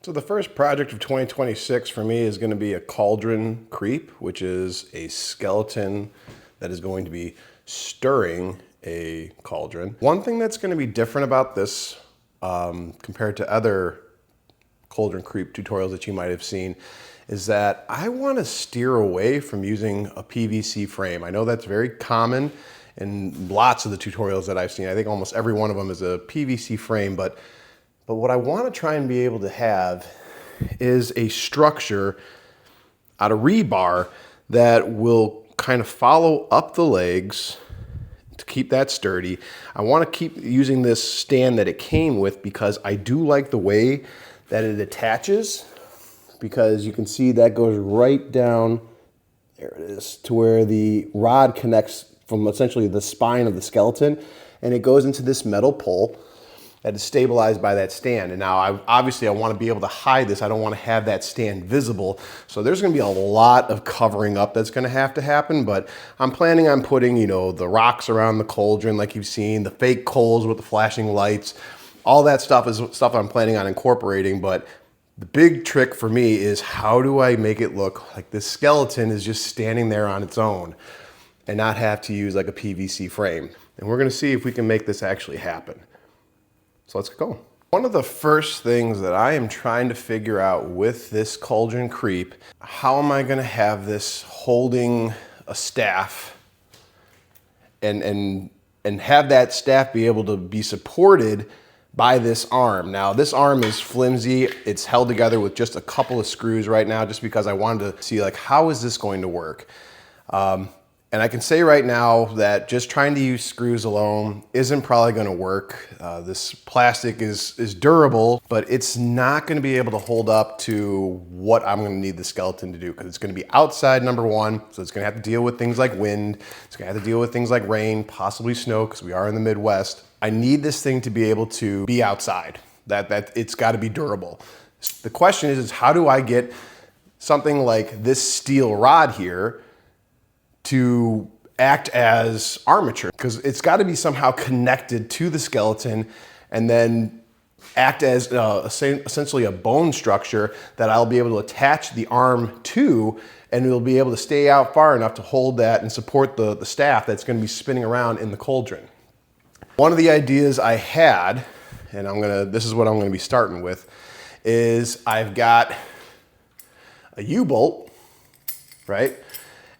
So the first project of 2026 for me is going to be a Cauldron creep, which is a skeleton that is going to be stirring a cauldron. One thing that's going to be different about this compared to other Cauldron creep tutorials that you might have seen is that I want to steer away from using a PVC frame. I know that's very common in lots of the tutorials that I've seen. I think almost every one of them is a PVC frame, but what I want to try and be able to have is a structure out of rebar that will kind of follow up the legs to keep that sturdy. I want to keep using this stand that it came with because I do like the way that it attaches, because you can see that goes right down, there it is, to where the rod connects from essentially the spine of the skeleton, and it goes into this metal pole that is stabilized by that stand. And now obviously I want to be able to hide this. I don't want to have that stand visible. So there's going to be a lot of covering up that's going to have to happen, but I'm planning on putting, you know, the rocks around the cauldron like you've seen, the fake coals with the flashing lights. All that stuff is stuff I'm planning on incorporating, but the big trick for me is how do I make it look like this skeleton is just standing there on its own and not have to use like a PVC frame. And we're going to see if we can make this actually happen. So let's go. One of the first things that I am trying to figure out with this Cauldron creep, how am I gonna have this holding a staff and have that staff be able to be supported by this arm. Now this arm is flimsy. It's held together with just a couple of screws right now, just because I wanted to see like, how is this going to work? And I can say right now that just trying to use screws alone isn't probably going to work. This plastic is durable, but it's not going to be able to hold up to what I'm going to need the skeleton to do, because it's going to be outside, number one, so it's going to have to deal with things like wind. It's going to have to deal with things like rain, possibly snow, because we are in the Midwest. I need this thing to be able to be outside. That it's got to be durable. The question is how do I get something like this steel rod here to act as armature, because it's got to be somehow connected to the skeleton and then act as essentially a bone structure that I'll be able to attach the arm to, and it'll be able to stay out far enough to hold that and support the staff that's going to be spinning around in the cauldron. One of the ideas I had, and this is what I'm going to be starting with, is I've got a U-bolt, right?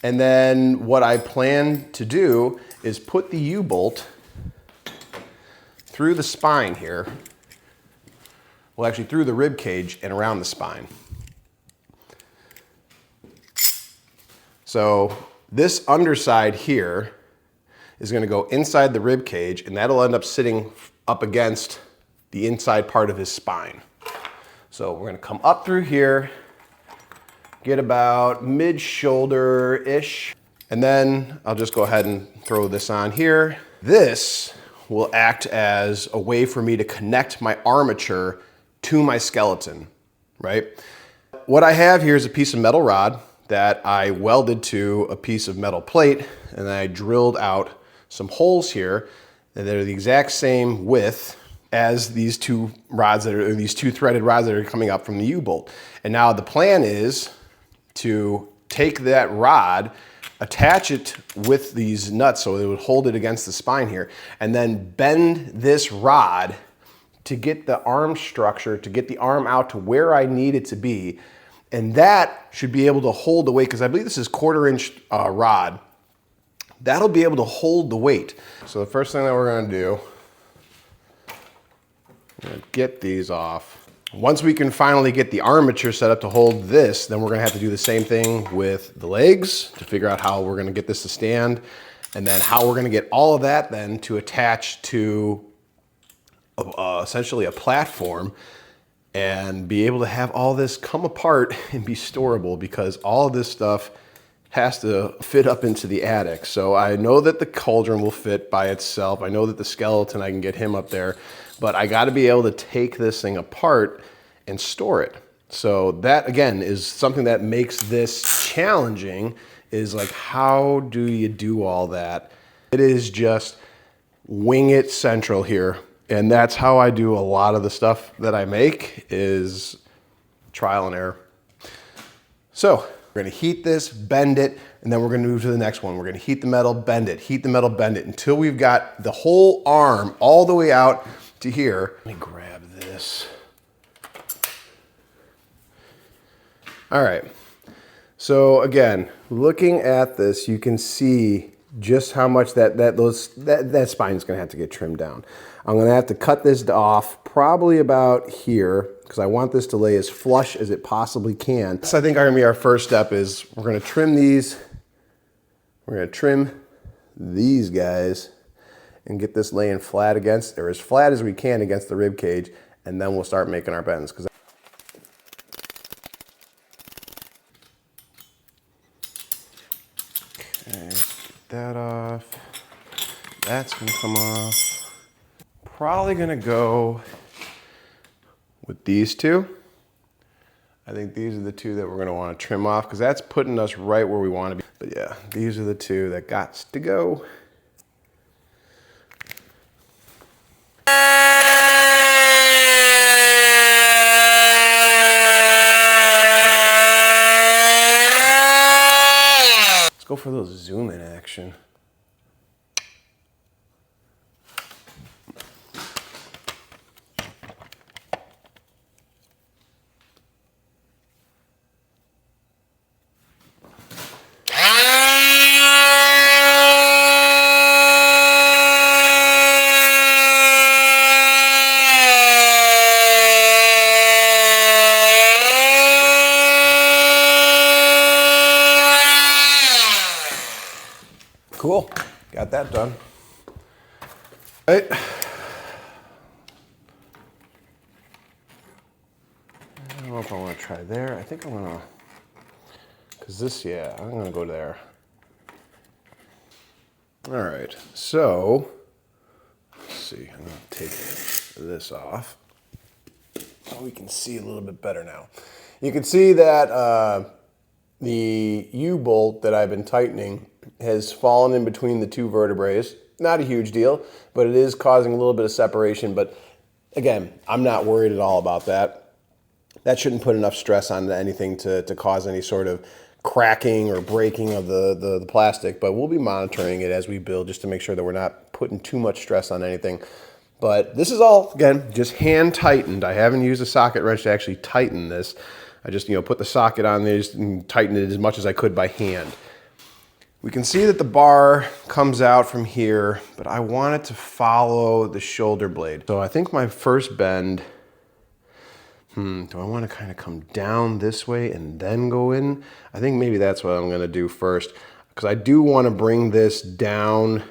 And then what I plan to do is put the U-bolt through the spine here. Well, actually through the rib cage and around the spine. So this underside here is going to go inside the rib cage, and that'll end up sitting up against the inside part of his spine. So we're going to come up through here, get about mid-shoulder-ish, and then I'll just go ahead and throw this on here. This will act as a way for me to connect my armature to my skeleton, right? What I have here is a piece of metal rod that I welded to a piece of metal plate, and then I drilled out some holes here, and they're the exact same width as these two rods these two threaded rods that are coming up from the U-bolt. And now the plan is to take that rod, attach it with these nuts so it would hold it against the spine here, and then bend this rod to get the arm structure, to get the arm out to where I need it to be. And that should be able to hold the weight, because I believe this is 1/4 inch rod. That'll be able to hold the weight. So the first thing that we're gonna do, I'm gonna get these off. Once we can finally get the armature set up to hold this, then we're gonna have to do the same thing with the legs to figure out how we're gonna get this to stand, and then how we're gonna get all of that then to attach to essentially a platform and be able to have all this come apart and be storable, because all of this stuff has to fit up into the attic. So I know that the cauldron will fit by itself. I know that the skeleton, I can get him up there, but I got to be able to take this thing apart and store it. So that again is something that makes this challenging, is like, how do you do all that? It is just wing it central here. And that's how I do a lot of the stuff that I make, is trial and error. So we're gonna heat this, bend it, and then we're gonna move to the next one. We're gonna heat the metal, bend it, heat the metal, bend it, until we've got the whole arm all the way out to here. Let me grab this. All right, so again, looking at this, you can see just how much that spine is gonna have to get trimmed down. I'm gonna have to cut this off probably about here, because I want this to lay as flush as it possibly can. So I think gonna be our first step is we're gonna trim these. We're gonna trim these guys and get this laying flat against, or as flat as we can against the rib cage, and then we'll start making our bends. Okay, get that off. That's gonna come off. Probably gonna go with these two. I think these are the two that we're gonna wanna trim off, because that's putting us right where we wanna be. But yeah, these are the two that got to go. Let's go for a little zoom in action. Cool, got that done. All right. I don't know if I want to try there. I think I'm gonna, because this, yeah, I'm gonna go there. All right, so let's see. I'm gonna take this off so we can see a little bit better now. You can see that the U-bolt that I've been tightening has fallen in between the two vertebrae. Not a huge deal, but it is causing a little bit of separation. But again, I'm not worried at all about that. That shouldn't put enough stress on anything to cause any sort of cracking or breaking of the plastic, but we'll be monitoring it as we build, just to make sure that we're not putting too much stress on anything. But this is all, again, just hand tightened. I haven't used a socket wrench to actually tighten this. I just, put the socket on there and tighten it as much as I could by hand. We can see that the bar comes out from here, but I want it to follow the shoulder blade. So I think my first bend, do I want to kind of come down this way and then go in? I think maybe that's what I'm going to do first, because I do want to bring this down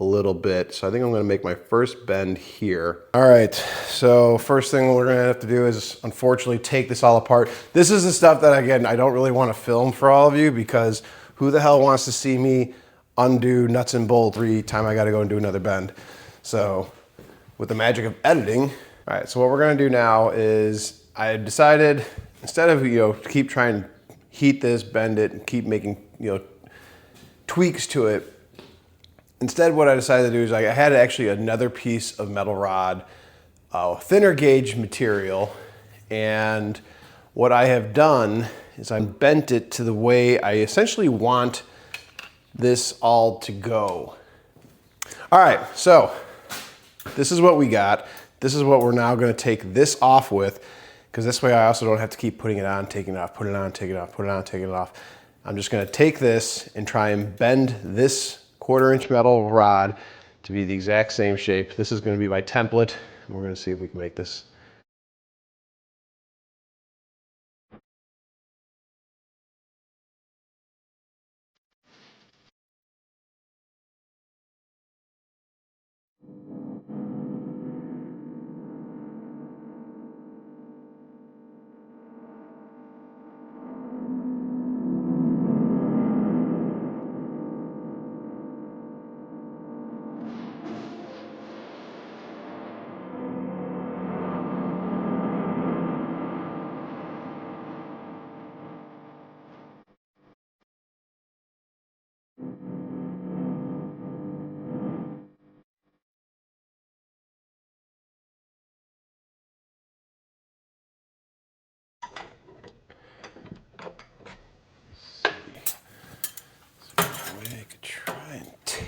a little bit. So I think I'm going to make my first bend here. All right, so first thing we're going to have to do is, unfortunately, take this all apart. This is the stuff that, again, I don't really want to film for all of you, because who the hell wants to see me undo nuts and bolts every time I got to go and do another bend? So with the magic of editing. All right, so what we're going to do now is, I decided, instead of, keep trying to heat this, bend it, and keep making, tweaks to it, instead what I decided to do is I had actually another piece of metal rod, thinner gauge material, and what I have done is I bent it to the way I essentially want this all to go. All right, so this is what we got. This is what we're now going to take this off with, because this way I also don't have to keep putting it on, taking it off, put it on, take it off, put it on, taking it off. I'm just going to take this and try and bend this 1/4 inch metal rod to be the exact same shape. This is going to be my template. We're going to see if we can make this.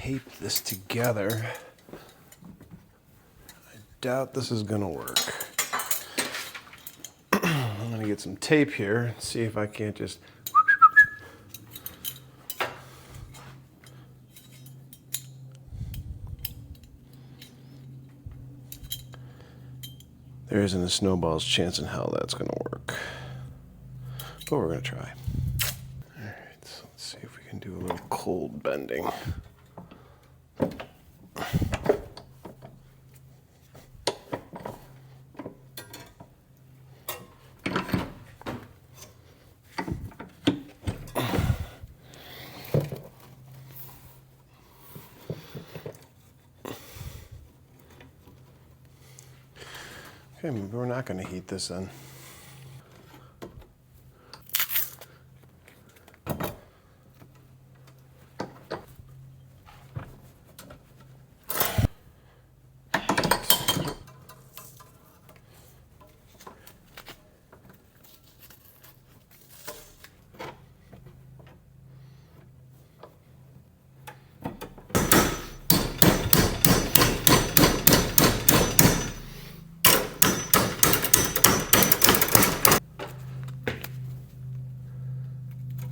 tape this together. I doubt this is gonna work. I'm gonna get some tape here and see if I can't just there isn't a snowball's chance in hell that's gonna work. But we're gonna try. Alright, so let's see if we can do a little cold bending. Okay, maybe we're not going to heat this in.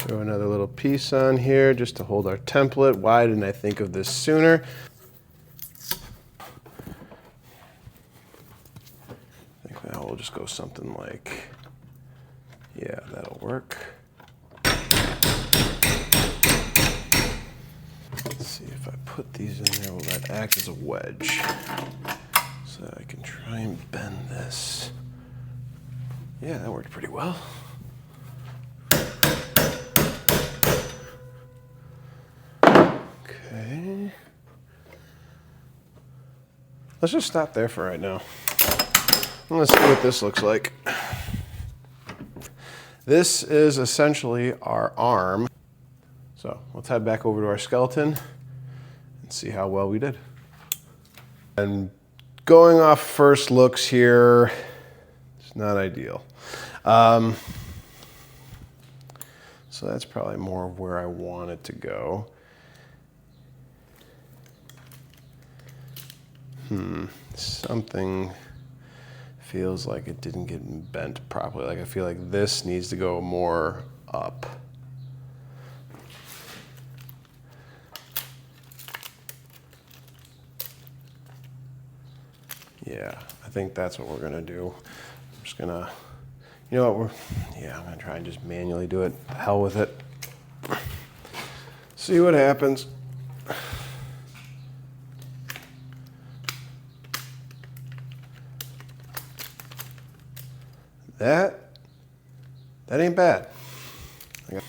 Throw another little piece on here just to hold our template. Why didn't I think of this sooner? I think now we'll just go something like, yeah, that'll work. Let's see if I put these in there, will that act as a wedge? So that I can try and bend this. Yeah, that worked pretty well. Okay. Let's just stop there for right now. Let's see what this looks like. This is essentially our arm. So let's head back over to our skeleton and see how well we did. And going off first looks here, it's not ideal. So that's probably more of where I want it to go. Something feels like it didn't get bent properly. Like I feel like this needs to go more up. Yeah, I think that's what we're gonna do. I'm just gonna, you know what, I'm gonna try and just manually do it. The hell with it. See what happens. That ain't bad. Okay.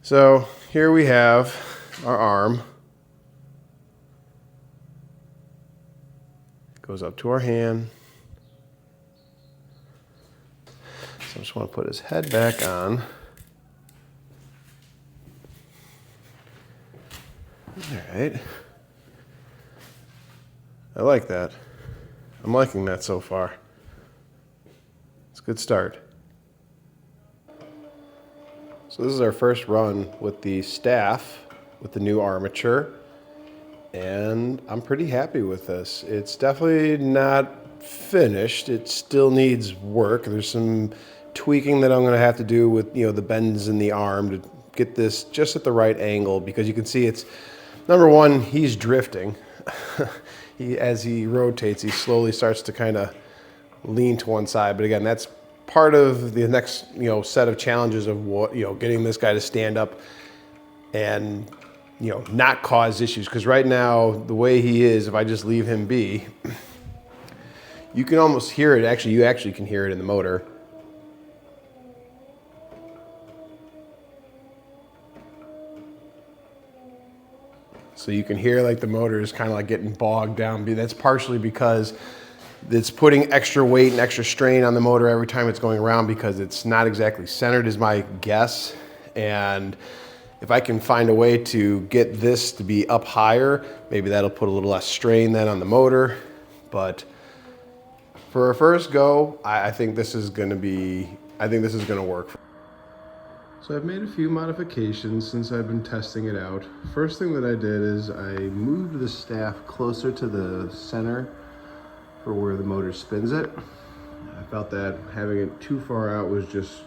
So here we have our arm. Goes up to our hand. So I just want to put his head back on. All right. I like that. I'm liking that so far. It's a good start. So this is our first run with the staff, with the new Armature, and I'm pretty happy with this. It's definitely not finished. It still needs work. There's some tweaking that I'm gonna have to do with, the bends in the arm to get this just at the right angle, because you can see it's, number one, he's drifting. As he rotates, he slowly starts to kind of lean to one side. But again, that's part of the next, set of challenges of what, getting this guy to stand up and, not cause issues. Because right now, the way he is, if I just leave him be, you can almost hear it. Actually, you actually can hear it in the motor. So you can hear like the motor is kind of like getting bogged down. That's partially because it's putting extra weight and extra strain on the motor every time it's going around, because it's not exactly centered, is my guess. And if I can find a way to get this to be up higher, maybe that'll put a little less strain then on the motor. But for a first go, I think this is going to work. So I've made a few modifications since I've been testing it out. First thing that I did is I moved the staff closer to the center for where the motor spins it. I felt that having it too far out was just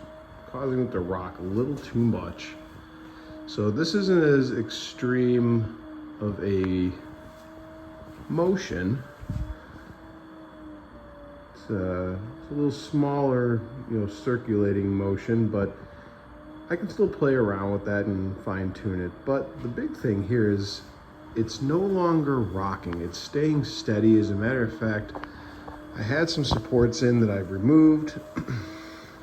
causing it to rock a little too much. So this isn't as extreme of a motion. It's a little smaller, circulating motion, but I can still play around with that and fine tune it. But the big thing here is it's no longer rocking. It's staying steady. As a matter of fact, I had some supports in that I've removed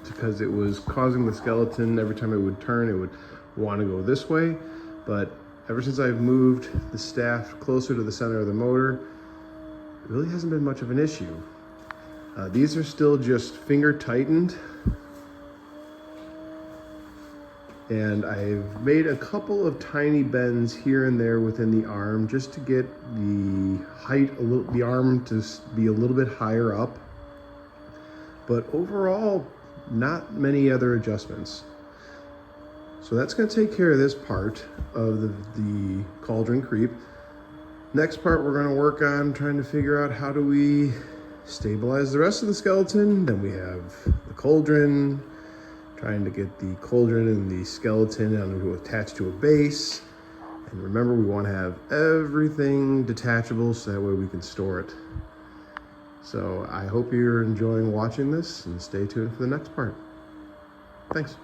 because it was causing the skeleton, every time it would turn, it would want to go this way. But ever since I've moved the staff closer to the center of the motor, it really hasn't been much of an issue. These are still just finger tightened. And I've made a couple of tiny bends here and there within the arm just to get the height, the arm to be a little bit higher up. But overall, not many other adjustments. So that's going to take care of this part of the Cauldron creep. Next part, we're going to work on trying to figure out how do we stabilize the rest of the skeleton. Then we have the Cauldron, trying to get the Cauldron and the skeleton to attach to a base. And remember, we want to have everything detachable so that way we can store it. So I hope you're enjoying watching this, and stay tuned for the next part. Thanks.